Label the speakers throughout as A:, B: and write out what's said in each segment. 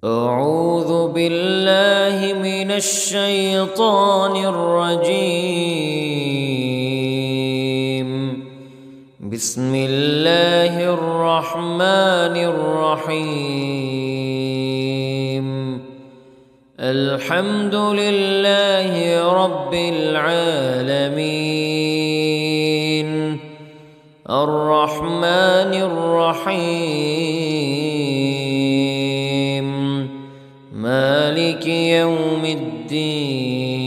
A: أعوذ بالله من الشيطان الرجيم. بسم الله الرحمن الرحيم. الحمد لله رب العالمين الرحمن الرحيم مالك يوم الدين.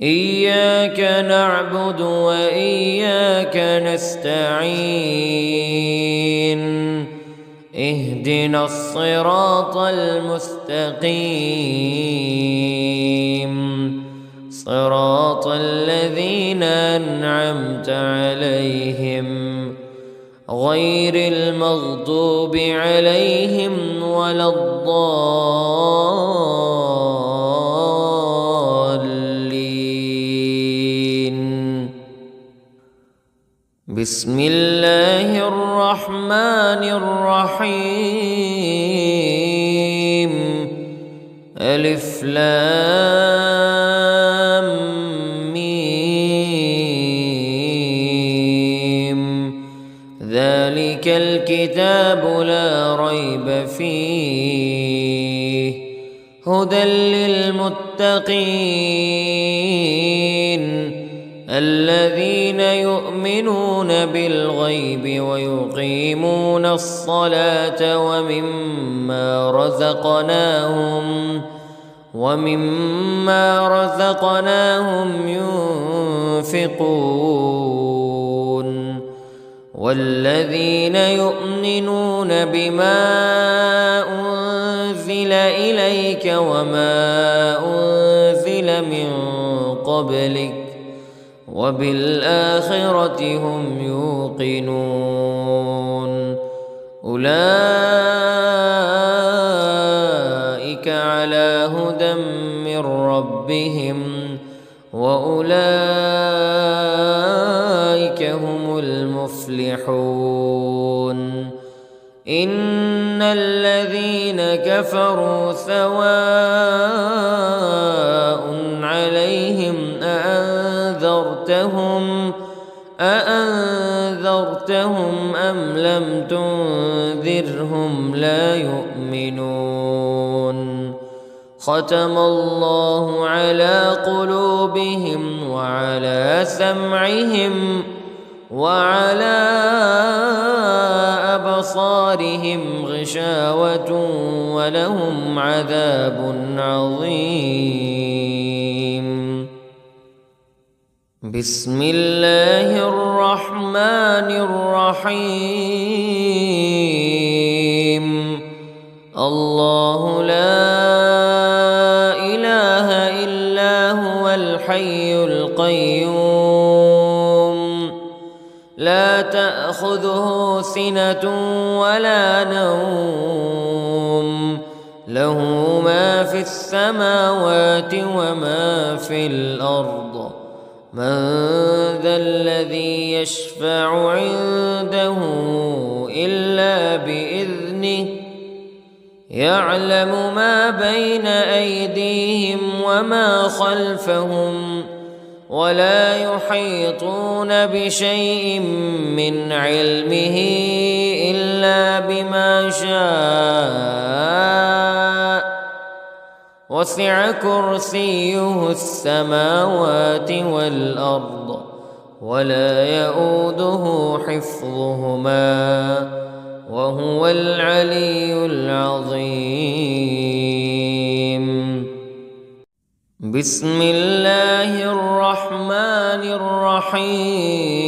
A: إياك نعبد وإياك نستعين. اهدنا الصراط المستقيم صراط الذين أنعمت عليهم غير المغضوب عليهم ولا الضالين. بسم الله الرحمن الرحيم. ألف لام ميم. ذلك الكتاب لا ريب فيه هدى للمتقين الذين يؤمنون بالغيب ويقيمون الصلاة ومما رزقناهم ينفقون. والذين يؤمنون بما أنزل إليك وما أنزل من قبلك وبالآخرة هم يوقنون. أولئك على هدى من ربهم وأولئك هم المفلحون. إن الذين كفروا سواء عليهم أأنذرتهم أم لم تنذرهم لا يؤمنون. ختم الله على قلوبهم وعلى سمعهم وعلى أبصارهم غشاوة ولهم عذاب عظيم. بسم الله الرحمن الرحيم. الله لا إله إلا هو الحي القيوم لا تأخذه سنة ولا نوم له ما في السماوات وما في الأرض. من ذا الذي يشفع عنده إلا بإذنه يعلم ما بين أيديهم وما خلفهم ولا يحيطون بشيء من علمه إلا بما شاء. وسع كرسيه السماوات والأرض ولا يؤوده حفظهما وهو العلي العظيم. بسم الله الرحمن الرحيم.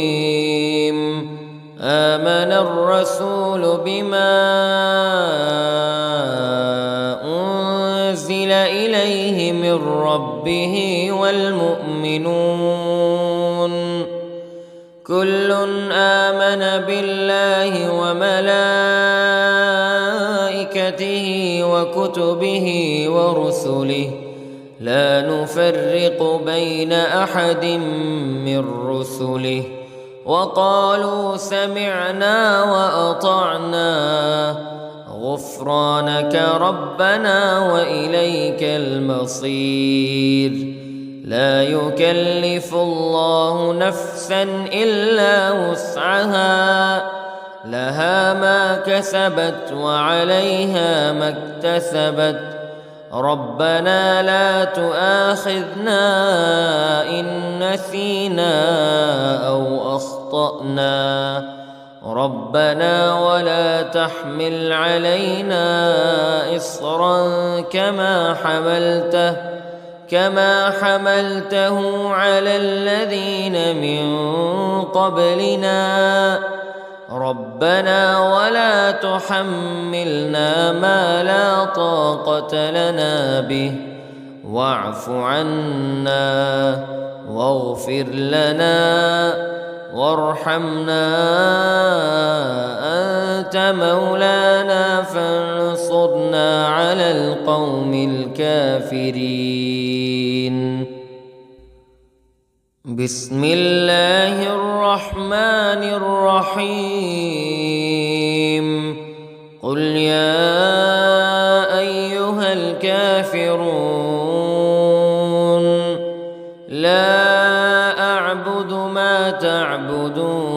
A: آمن الرسول بما أنزل إليه من ربه والمؤمنون كل آمن بالله وملائكته وكتبه ورسله لا نفرق بين أحد من رسله وقالوا سمعنا وأطعنا غفرانك ربنا وإليك المصير. لا يكلف الله نفسا إلا وسعها، لها ما كسبت وعليها ما اكتسبت. ربنا لا تؤاخذنا إن نسينا أو أخطأنا. ربنا ولا تحمل علينا إصرا كما حملته على الذين من قبلنا. ربنا ولا تحملنا ما لا طاقة لنا به، واعف عنا واغفر لنا وارحمنا، أنت مولانا فانصرنا على القوم الكافرين. بسم الله الرحمن الرحيم. قل يا أيها الكافرون لا أعبد ما تعبدون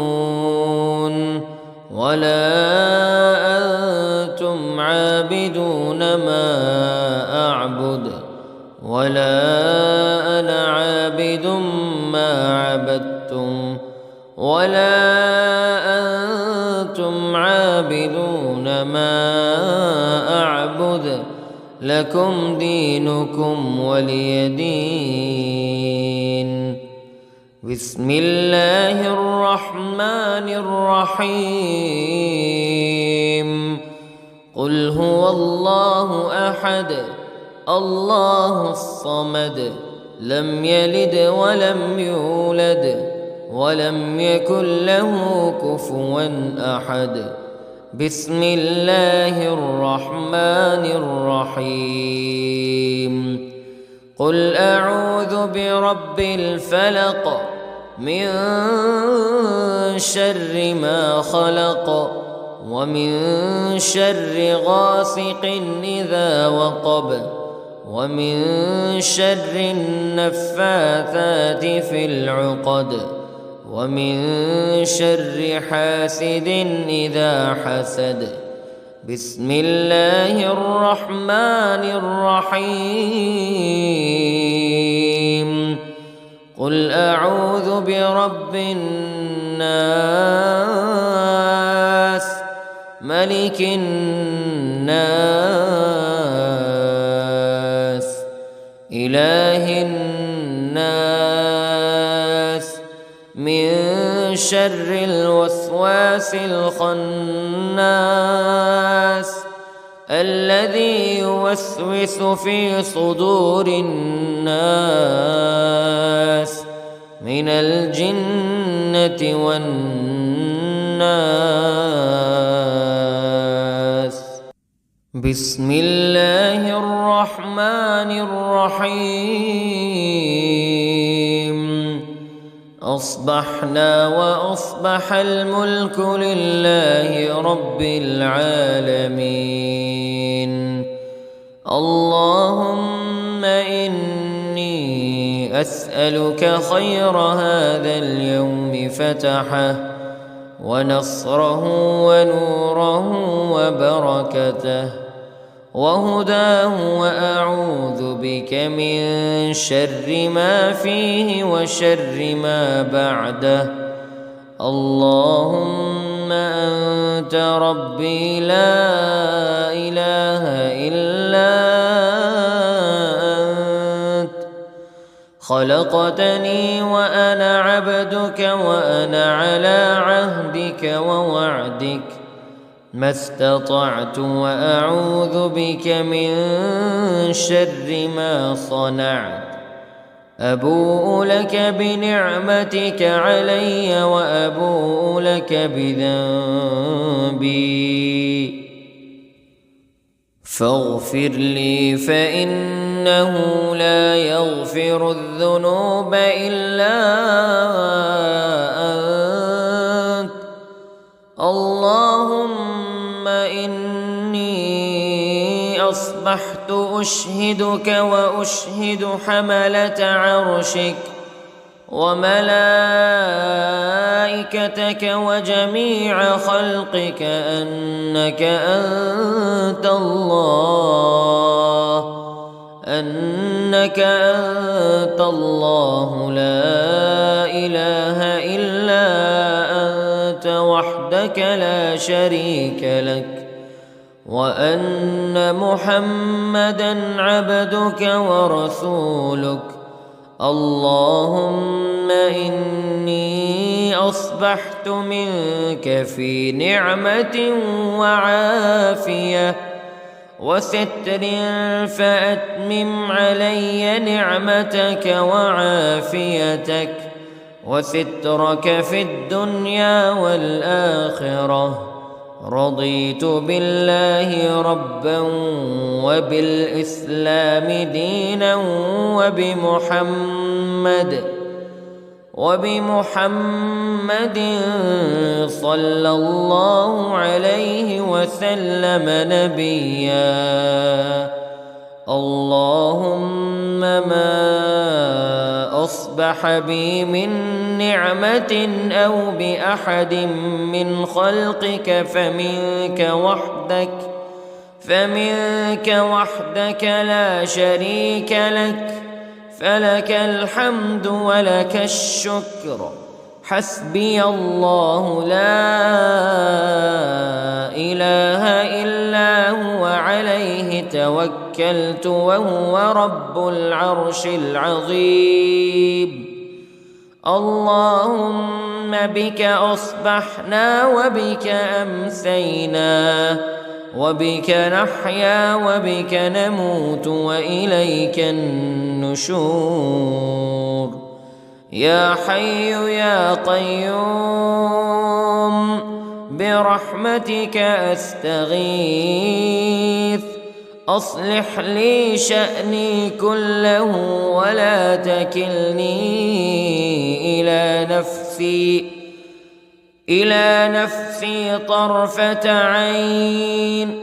A: ولا أنتم عابدون ما أعبد ولا أنا عابد ما عبدتم ولا أنتم عابدون ما أعبد، لكم دينكم ولي دين. بسم الله الرحمن الرحيم. قل هو الله أحد الله الصمد، لم يلد ولم يولد ولم يكن له كفوا أحد. بسم الله الرحمن الرحيم. قل أعوذ برب الفلق من شر ما خلق ومن شر غاسق إذا وقب ومن شر النفاثات في العقد ومن شر حاسد إذا حسد. بسم الله الرحمن الرحيم. قل أعوذ برب الناس ملك الناس إله الناس من شر الوسواس الخناس الذي يوسوس في صدور الناس من الجنة والناس. بسم الله الرحمن الرحيم. أصبحنا وأصبح الملك لله رب العالمين. اللهم إني أسألك خير هذا اليوم فتحه ونصره ونوره وبركته وهداه، وأعوذ بك من شر ما فيه وشر ما بعده. اللهم أنت ربي لا إله إلا أنت، خلقتني وأنا عبدك وأنا على عهدك ووعدك ما استطعت، وأعوذ بك من شر ما صنعت. أبوء لك بنعمتك علي وأبوء لك بذنبي فاغفر لي، فإنه لا يغفر الذنوب إلا أنت. اللهم إني أصبحت أشهدك وأشهد حملة عرشك وملائكتك وجميع خلقك أنك أنت الله لا إله إلا أنت وحدك لا شريك لك، وأن محمدًا عبدك ورسولك. اللهم إني أصبحت منك في نعمة وعافية وستر، فأتمم علي نعمتك وعافيتك وسترك في الدنيا والآخرة. رضيت بالله ربا وبالإسلام دينا وبمحمد صلى الله عليه وسلم نبيا. اللهم ما أصبح بي من نعمة أو بأحد من خلقك فمنك وحدك لا شريك لك، فلك الحمد ولك الشكر. حسبي الله لا إله إلا هو عليه توكلت وهو رب العرش العظيم. اللهم بك أصبحنا وبك أمسينا وبك نحيا وبك نموت وإليك النشور. يا حي يا قيوم برحمتك أستغيث، أصلح لي شأني كله ولا تكلني إلى نفسي طرفة عين.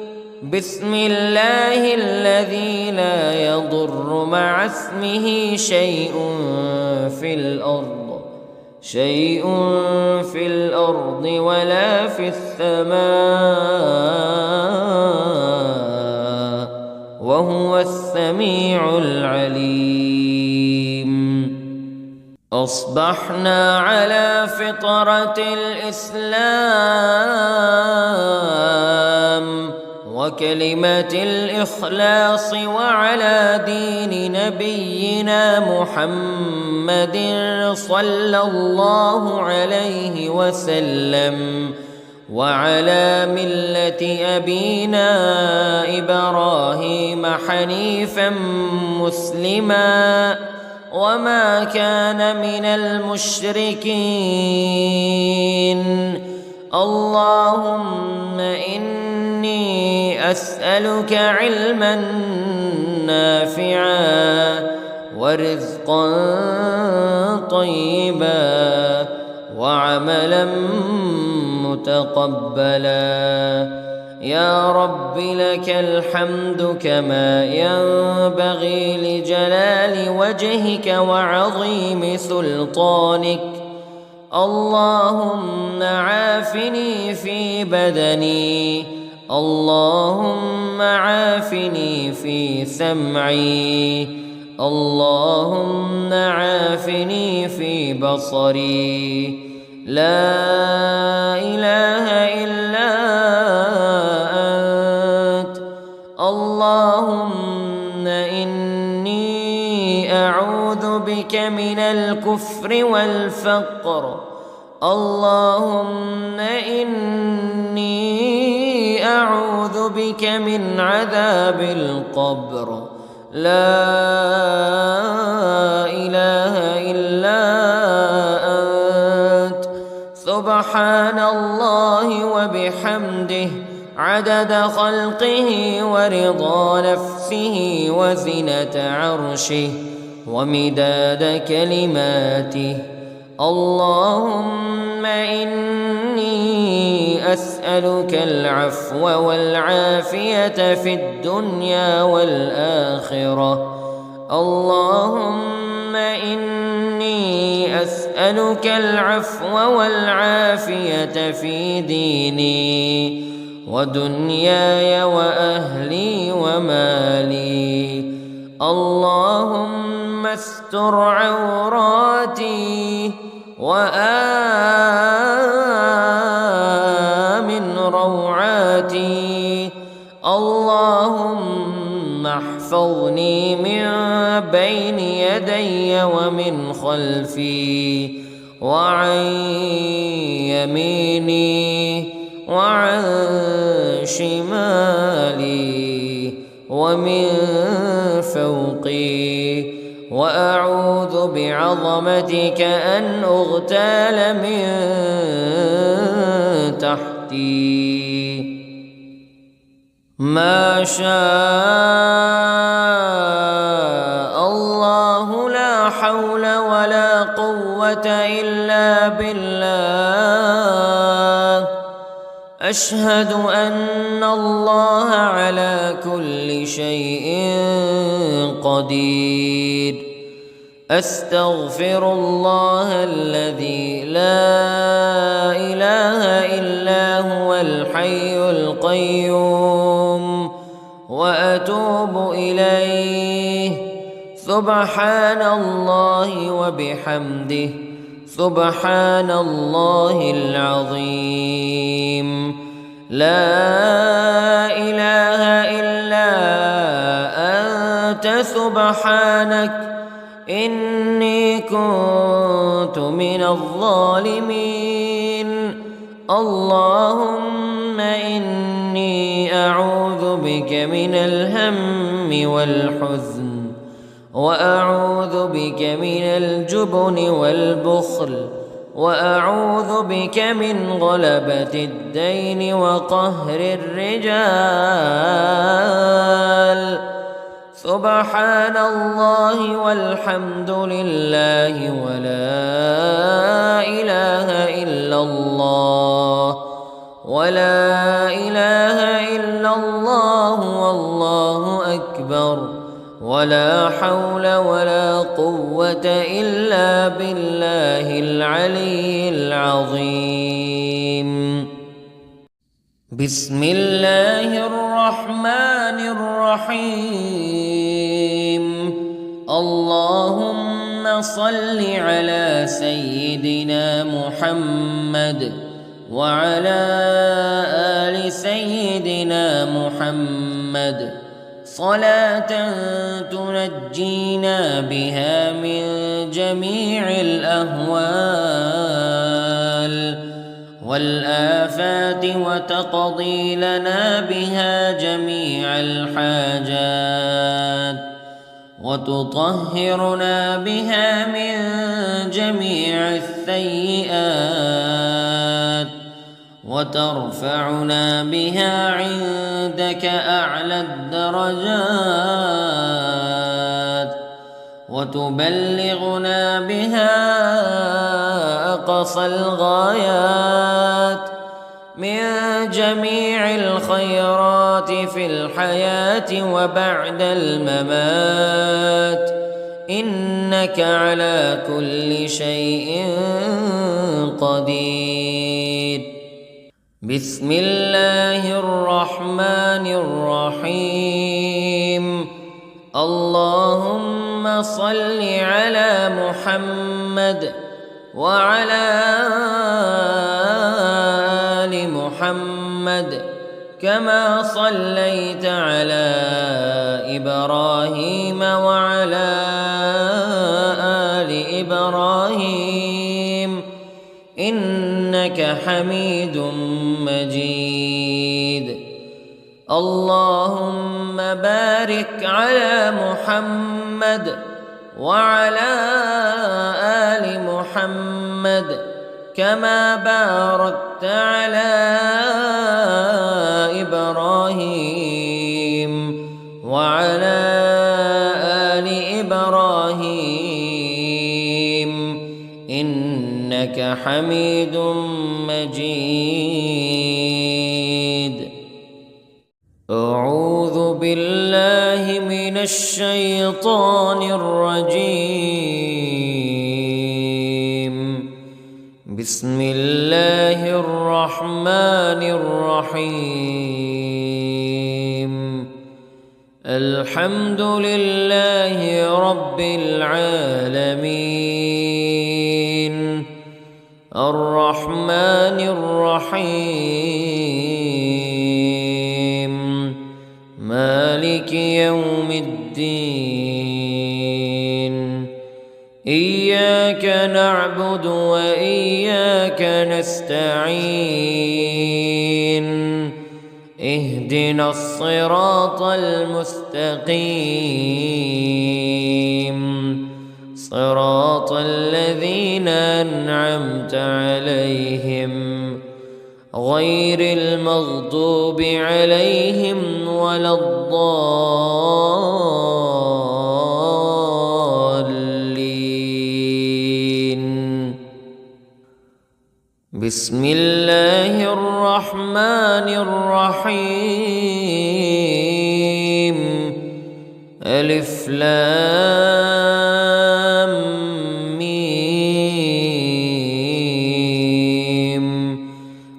A: بسم الله الذي لا يضر مع اسمه شيء في الأرض ولا في السماء، وهو السميع العليم. أصبحنا على فطرة الإسلام وكلمة الإخلاص وعلى دين نبينا محمد صلى الله عليه وسلم وعلى ملة أبينا إبراهيم حنيفا مسلما وما كان من المشركين. اللهم إني أسألك علما نافعا ورزقا طيبا وعملا متقبلا. يا رب لك الحمد كما ينبغي لجلال وجهك وعظيم سلطانك. اللهم عافني في بدني، اللهم عافني في سمعي، اللهم عافني في بصري. لا إله إلا أنت. اللهم إني أعوذ بك من الكفر والفقر. اللهم إني أعوذ بك من عذاب القبر. لا إله إلا أنت. سبحان الله وبحمده عدد خلقه ورضا نفسه وزنة عرشه ومداد كلماته. اللهم إني أسألك العفو والعافية في الدنيا والآخرة. اللهم إني أسألك العفو والعافية في ديني ودنياي وأهلي ومالي. اللهم استر عوراتي وآمن روعاتي. اللهم احفظني من بين يدي ومن خلفي وعن يميني وعن شمالي ومن فوقي، وأعوذ بعظمتك أن أغتال من تحتي. ما شاء الله لا حول ولا قوة إلا بالله. أشهد أن الله على كل شيء قدير. أستغفر الله الذي لا إله إلا هو الحي القيوم وأتوب إليه. سبحان الله وبحمده، سبحان الله العظيم. لا إله إلا أنت سبحانك إني كنت من الظالمين. اللهم إني أعوذ بك من الهم والحزن، وأعوذ بك من الجبن والبخل، وأعوذ بك من غلبة الدين وقهر الرجال. سبحان الله والحمد لله ولا إله إلا الله، ولا إله إلا الله والله أكبر، ولا حول ولا قوة إلا بالله العلي العظيم. بسم الله الرحمن الرحيم. اللهم صل على سيدنا محمد وعلى آل سيدنا محمد صلاة تنجينا بها من جميع الأهوال والآفات وتقضي لنا بها جميع الحاجات وتطهرنا بها من جميع السيئات وترفعنا بها عندك أعلى الدرجات وتبلغنا بها أقصى الغايات من جميع الخيرات في الحياة وبعد الممات، إنك على كل شيء قدير. بسم الله الرحمن الرحيم. اللهم صل على محمد وعلى آل محمد كما صليت على إبراهيم وعلى آل إبراهيم إنك حميد مجيد. اللهم بارك على محمد وعلى آل محمد كما باركت على إبراهيم وعلى آل إبراهيم إنك حميد مجيد. أعوذ بالله من الشيطان الرجيم. بسم الله الرحمن الرحيم. الحمد لله رب العالمين الرحمن الرحيم مالك يوم الدين. إياك نعبد وإياك نستعين. اهدنا الصراط المستقيم صراط الذين أنعمت عليهم غير المغضوب عليهم ولا الضالين. بسم الله الرحمن الرحيم. ألف لام ميم.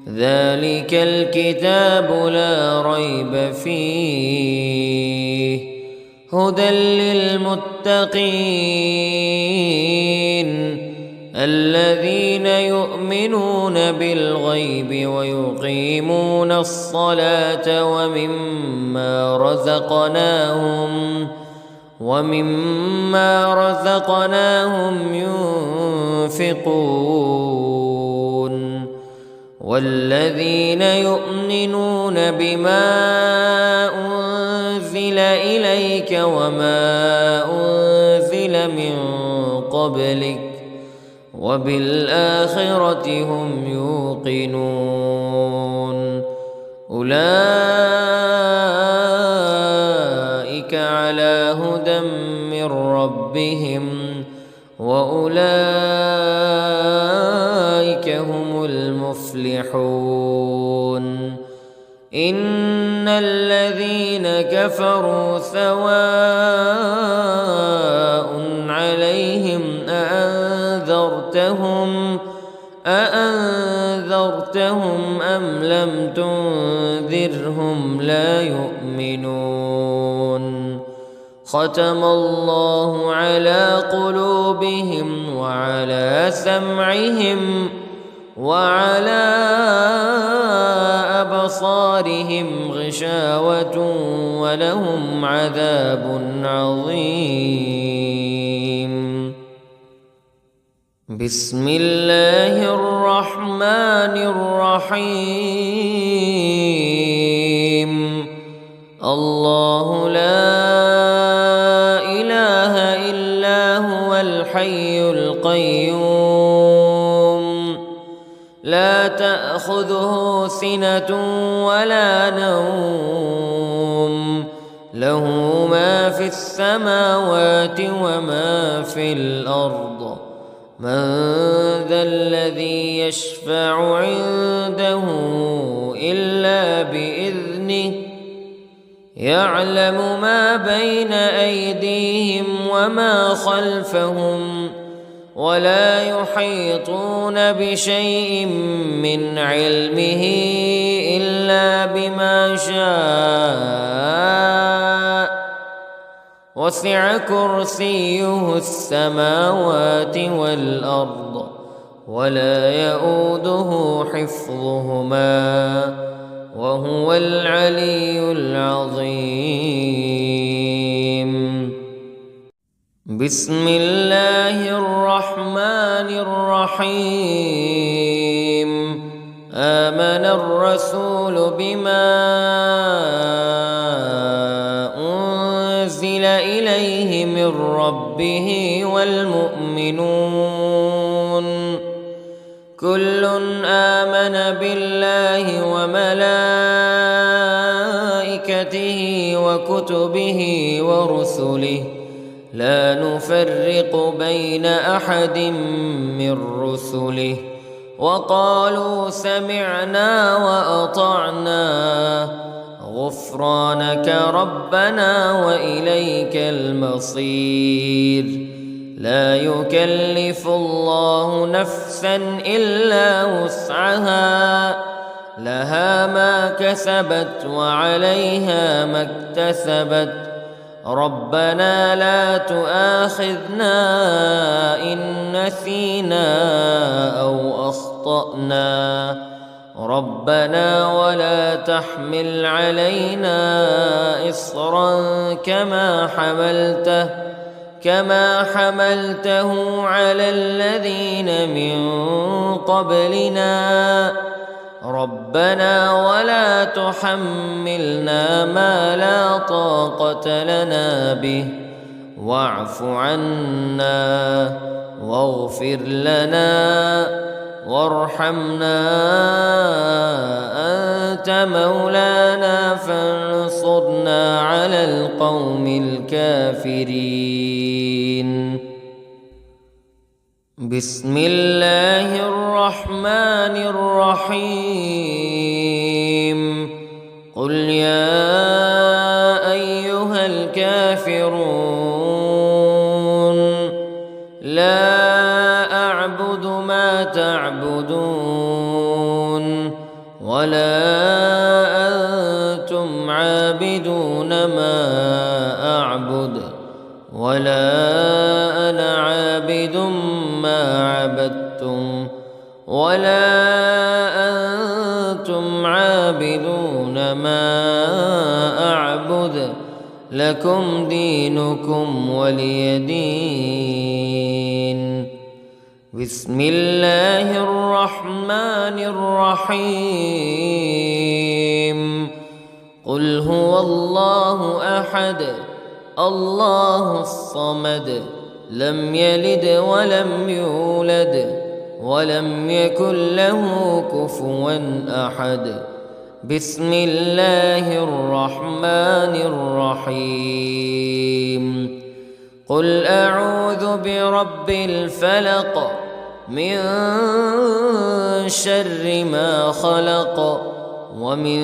A: ذلك الكتاب لا ريب فيه هدى للمتقين الذين يؤمنون بالغيب ويقيمون الصلاة ومما رزقناهم ينفقون. والذين يؤمنون بما أنزل إليك وما أنزل من قبلك وبالآخرة هم يوقنون. أولئك على هدى من ربهم وأولئك هم المفلحون. إن الذين كفروا سواء عليهم أأنذرتهم أم لم تنذرهم لا يؤمنون. ختم الله على قلوبهم وعلى سمعهم وعلى أبصارهم غشاوة ولهم عذاب عظيم. بسم الله الرحمن الرحيم. الله لا إله إلا هو الحي القيوم لا تأخذه سنة ولا نوم له ما في السماوات وما في الأرض. من ذا الذي يشفع عنده إلا بإذنه يعلم ما بين أيديهم وما خلفهم ولا يحيطون بشيء من علمه إلا بما شاء. وسع كرسيه السماوات والأرض ولا يؤوده حفظهما وهو العلي العظيم. بسم الله الرحمن الرحيم. آمن الرسول بما أنزل إليه من ربه والمؤمنون كل آمن بالله وملائكته وكتبه ورسله لا نفرق بين أحد من رسله وقالوا سمعنا وأطعنا غفرانك ربنا وإليك المصير. لا يكلف الله نفسا إلا وسعها، لها ما كسبت وعليها ما اكتسبت. ربنا لا تؤاخذنا إن نسينا أو أخطأنا، ربنا ولا تحمل علينا إصرا كما حملته على الذين من قبلنا. ربنا ولا تحملنا ما لا طاقة لنا به، واعف عنا واغفر لنا وارحمنا، أنت مولانا فانصرنا على القوم الكافرين. بسم الله الرحمن الرحيم. قل يا أيها الكافرون لا أعبد ما تعبدون ولا أنتم عابدون ما أعبد ولا أنا عابد ما عبدتم ولا أنتم عابدون ما أعبد، لكم دينكم ولي دين. بسم الله الرحمن الرحيم. قل هو الله أحد الله الصمد، لم يلد ولم يولد ولم يكن له كفوا أحد. بسم الله الرحمن الرحيم. قل أعوذ برب الفلق من شر ما خلق ومن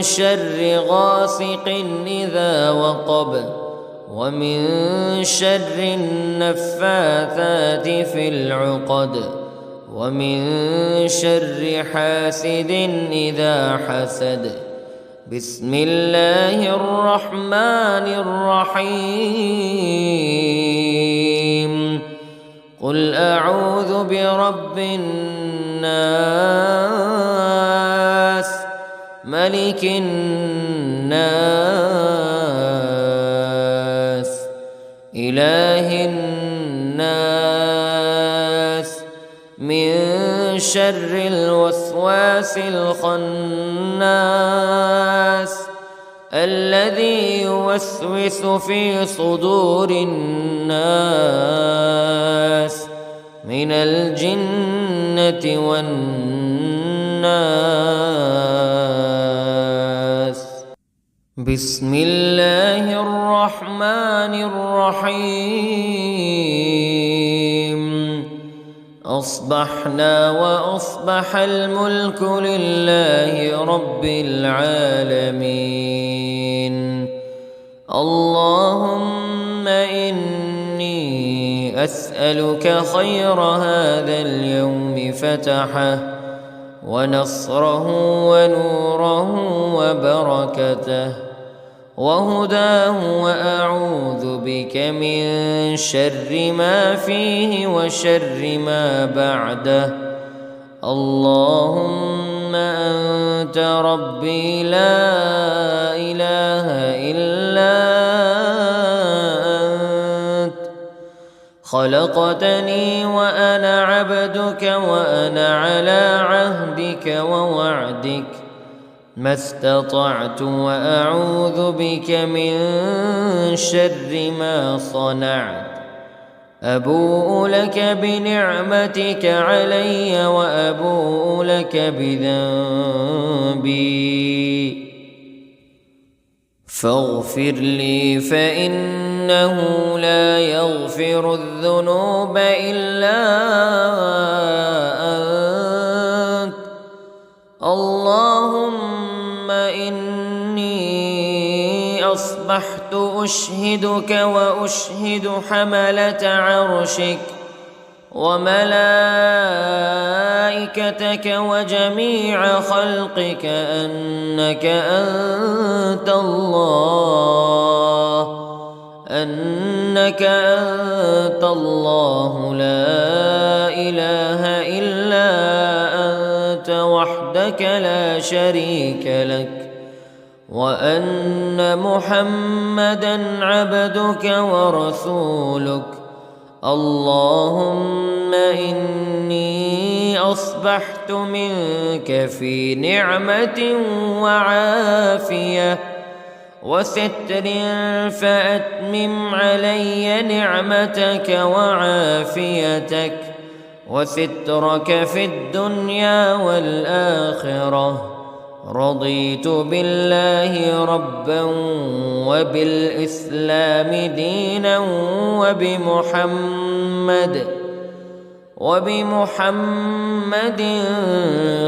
A: شر غاسق إذا وقب ومن شر النفاثات في العقد ومن شر حاسد إذا حسد. بسم الله الرحمن الرحيم. قل أعوذ برب الناس ملك الناس إله الناس من شر الوسواس الخناس الذي يوسوس في صدور الناس من الجنة والناس. بسم الله الرحمن الرحيم. أصبحنا وأصبح الملك لله رب العالمين. اللهم إني أسألك خير هذا اليوم فتحه ونصره ونوره وبركته وهداه، وأعوذ بك من شر ما فيه وشر ما بعده. اللهم أنت ربي لا إله إلا أنت، خلقتني وأنا عبدك وأنا على عهدك ووعدك ما استطعت، وأعوذ بك من شر ما صنعت. أبوء لك بنعمتك علي وأبوء لك بذنبي، فاغفر لي فإنه لا يغفر الذنوب إلا أنت. اللهم إني أصبحت أشهدك وأشهد حملة عرشك وملائكتك وجميع خلقك أنك أنت الله لا إله إلا أنت وحدك لا شريك لك، وأن محمدًا عبدك ورسولك. اللهم إني أصبحت منك في نعمة وعافية وستر، فأتمم علي نعمتك وعافيتك وسترك في الدنيا والآخرة. رضيت بالله ربا وبالإسلام دينا وبمحمد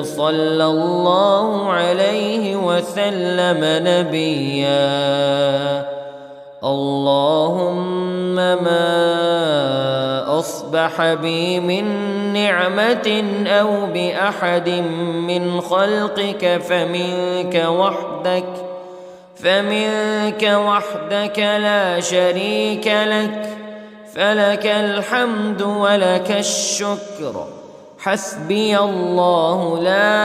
A: صلى الله عليه وسلم نبيا. اللهم ما أصبح بي من نعمة أو بأحد من خلقك فمنك وحدك لا شريك لك، فلك الحمد ولك الشكر. حسبي الله لا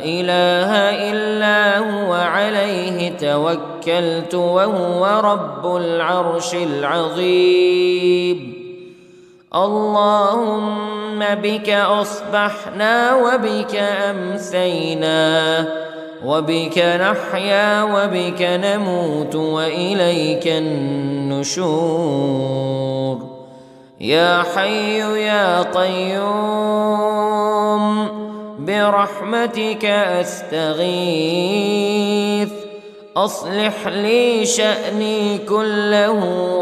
A: إله إلا هو عليه توكلت وهو رب العرش العظيم. اللهم بك أصبحنا وبك أمسينا وبك نحيا وبك نموت وإليك النشور. يا حي يا قيوم برحمتك أستغيث، أصلح لي شأني كله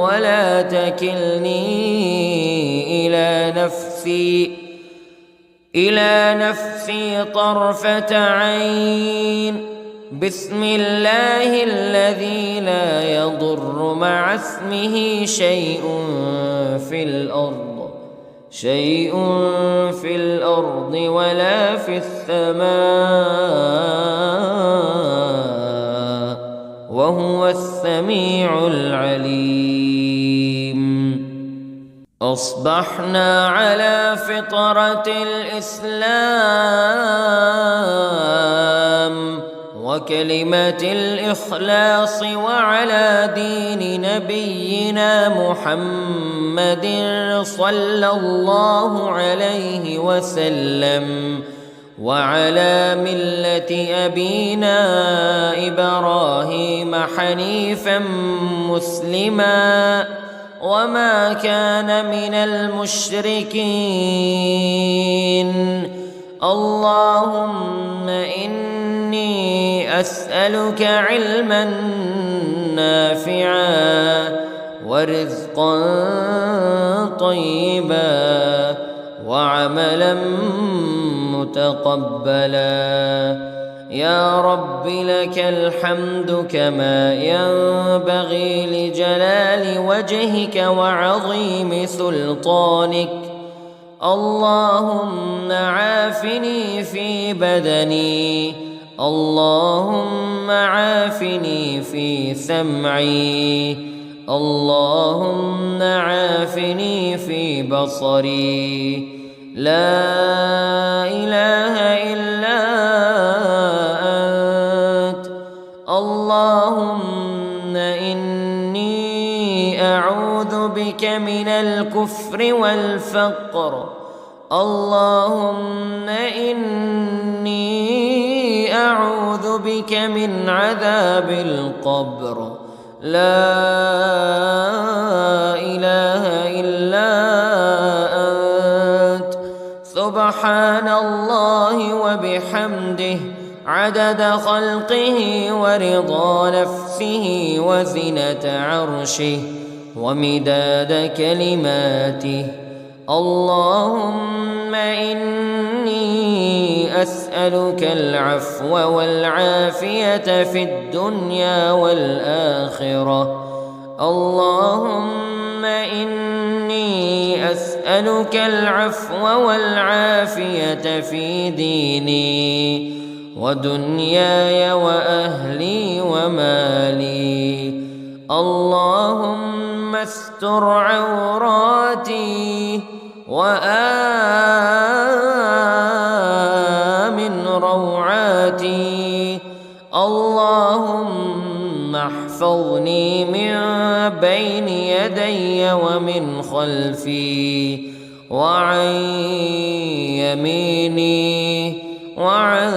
A: ولا تكلني إلى نفسي طرفة عين. بسم الله الذي لا يضر مع اسمه شيء في الأرض ولا في السماء، وهو السميع العليم. أصبحنا على فطرة الإسلام وكلمة الإخلاص وعلى دين نبينا محمد صلى الله عليه وسلم، وعلى ملة أبينا إبراهيم حنيفا مسلما وما كان من المشركين. اللهم إني أسألك علما نافعا ورزقا طيبا وعملا متقبلا. يا رب لك الحمد كما ينبغي لجلال وجهك وعظيم سلطانك. اللهم عافني في بدني، اللهم عافني في سمعي، اللهم عافني في بصري. لا إله إلا أنت. اللهم إني أعوذ بك من الكفر والفقر. اللهم إني أعوذ بك من عذاب القبر. لا إله إلا أنت. سبحان الله وبحمده عدد خلقه ورضا نفسه وزنة عرشه ومداد كلماته. اللهم إني أسألك العفو والعافية في الدنيا والآخرة. اللهم إني أسألك العفو والعافية في ديني ودنياي وأهلي ومالي. اللهم استر عوراتي وآمن روعاتي. اللهم احفظني من بين يدي ومن خلفي وعن يميني وعن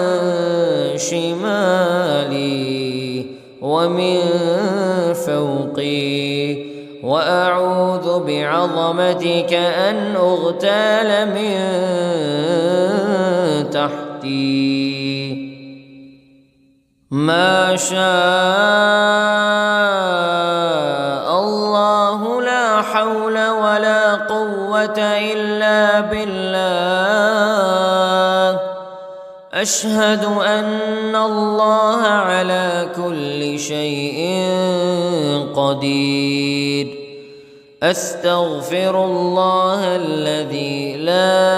A: شمالي ومن فوقي، وأعوذ بعظمتك أن أغتال من تحتي. ما شاء الله لا حول ولا قوة إلا بالله. أشهد أن الله على كل شيء قدير. أستغفر الله الذي لا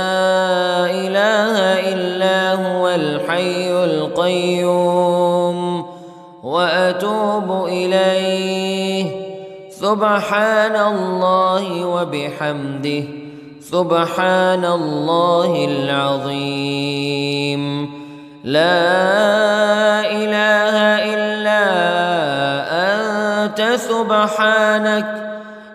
A: إله إلا هو الحي القيوم وأتوب إليه. سبحان الله وبحمده، سبحان الله العظيم. لا إله إلا أنت سبحانك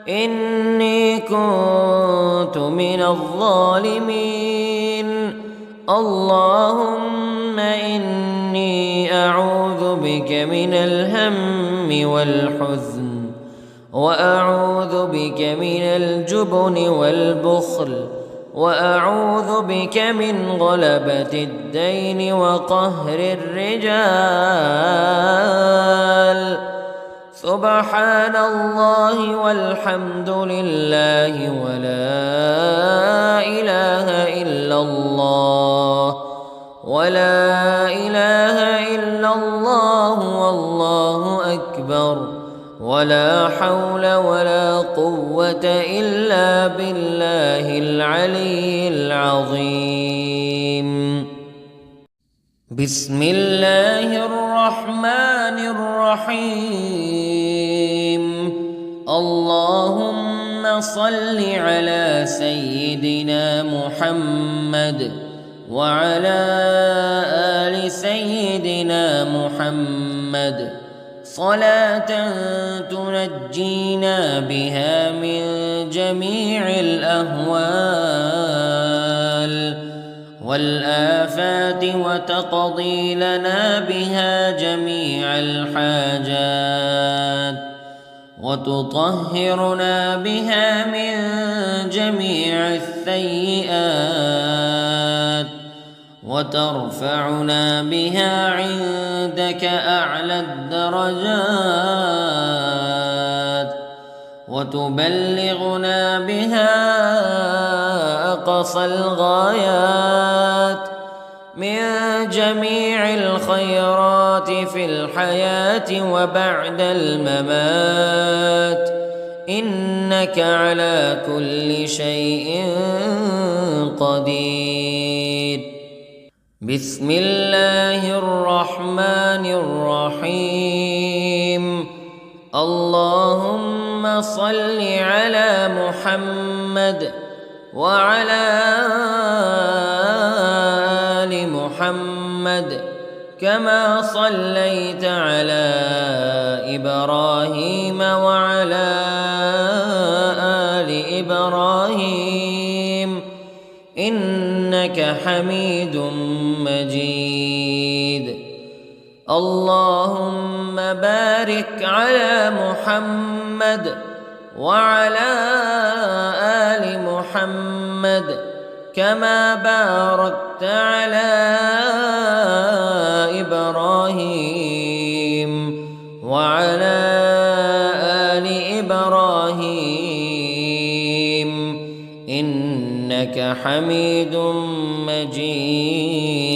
A: إني كنت من الظالمين. اللهم إني أعوذ بك من الهم والحزن، وأعوذ بك من الجبن والبخل، وأعوذ بك من غلبة الدين وقهر الرجال. سبحان الله والحمد لله ولا إله إلا الله، ولا إله إلا الله والله أكبر، ولا حول ولا قوة إلا بالله العلي العظيم. بسم الله الرحمن الرحيم. اللهم صل على سيدنا محمد وعلى آل سيدنا محمد صلاة تنجينا بها من جميع الأهوال والآفات وتقضي لنا بها جميع الحاجات وتطهرنا بها من جميع السيئات وترفعنا بها عندك أعلى الدرجات وتبلغنا بها أقصى الغايات من جميع الخيرات في الحياة وبعد الممات، إنك على كل شيء قدير. بسم الله الرحمن الرحيم. اللهم صل على محمد وعلى آل محمد كما صليت على إبراهيم وعلى آل إبراهيم إنك حميد مجيد. اللهم بارك على محمد وعلى آل محمد كما باركت على إبراهيم وعلى آل إبراهيم إنك حميد مجيد.